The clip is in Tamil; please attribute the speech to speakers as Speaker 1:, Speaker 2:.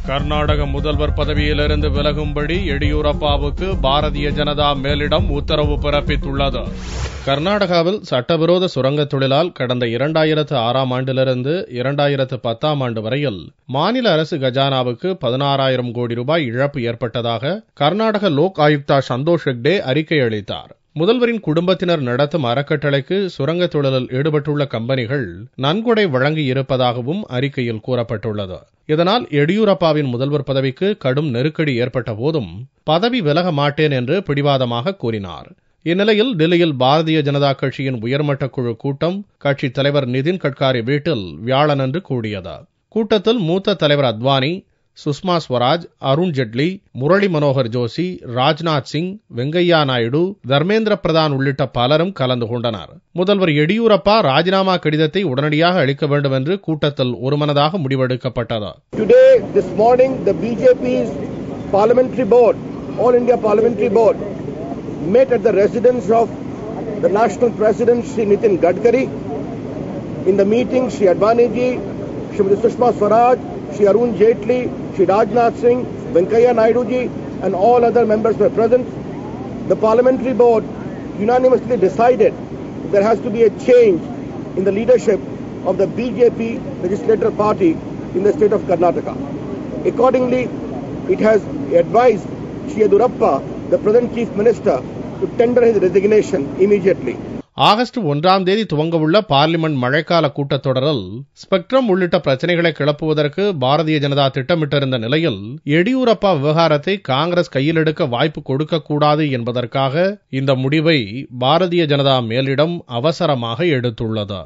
Speaker 1: கர்நாடக முதல்வர் பதவியிலிருந்து விலகும்படி எடியூரப்பாவுக்கு பாரதிய ஜனதா மேலிடம் உத்தரவு பிறப்பித்துள்ளது. கர்நாடகாவில் சட்டவிரோத சுரங்கத் தொழிலால் கடந்த 2006ஆம் ஆண்டிலிருந்து 2010ஆம் ஆண்டு வரையில் மாநில அரசு கஜானாவுக்கு 16,000 கோடி ரூபாய் இழப்பு ஏற்பட்டதாக கர்நாடக லோக் ஆயுக்தா சந்தோஷ் ஹெக்டே அறிக்கை அளித்தார். முதல்வரின் குடும்பத்தினர் நடத்தும் அறக்கட்டளைக்கு சுரங்கத் தொழிலில் ஈடுபட்டுள்ள கம்பெனிகள் நன்கொடை வழங்கி இருப்பதாகவும் அறிக்கையில் கூறப்பட்டுள்ளது. இதனால் எடியூரப்பாவின் முதல்வர் பதவிக்கு கடும் நெருக்கடி ஏற்பட்ட போதும் பதவி விலக மாட்டேன் என்று பிடிவாதமாக கூறினார். இந்நிலையில் டெல்லியில் பாரதிய ஜனதா கட்சியின் உயர்மட்ட குழு கூட்டம் கட்சித் தலைவர் நிதின் கட்காரி வீட்டில் வியாழனன்று கூடியது. கூட்டத்தில் மூத்த தலைவர் அத்வானி, சுஷ்மா ஸ்வராஜ், அருண் ஜெட்லி, முரளி மனோகர் ஜோஷி, ராஜ்நாத் சிங், வெங்கையா நாயுடு, தர்மேந்திர பிரதான் உள்ளிட்ட பலரும் கலந்து கொண்டனர். முதல்வர் எடியூரப்பா ராஜினாமா கடிதத்தை உடனடியாக அளிக்க வேண்டும் என்று கூட்டத்தில் ஒருமனதாக முடிவெடுக்கப்பட்டது.
Speaker 2: Today, this morning, the BJP's parliamentary board, All India Parliamentary Board, met at the residence of the National President, Shri Nitin Gadkari. In the meeting, Shri Advani ji, Shrimati Sushma Swaraj, Shri Arun Jaitley, Shri Rajnath Singh, Venkaiah Naidu ji and all other members were present. The parliamentary board unanimously decided there has to be a change in the leadership of the BJP legislative party in the state of Karnataka. Accordingly, it has advised Shri Yediyurappa, the present chief minister, to tender his resignation immediately.
Speaker 1: August 1ஆம் தேதி துவங்கவுள்ள பார்லிமெண்ட் மழைக்கால கூட்டத்தொடரில் ஸ்பெக்ட்ரம் உள்ளிட்ட பிரச்சனைகளை கிளப்புவதற்கு பாரதிய ஜனதா திட்டமிட்டிருந்த நிலையில் எடியூரப்பா விவகாரத்தை காங்கிரஸ் கையில் எடுக்க வாய்ப்பு கொடுக்கக்கூடாது என்பதற்காக இந்த முடிவை பாரதிய ஜனதா மேலிடம் அவசரமாக எடுத்துள்ளது.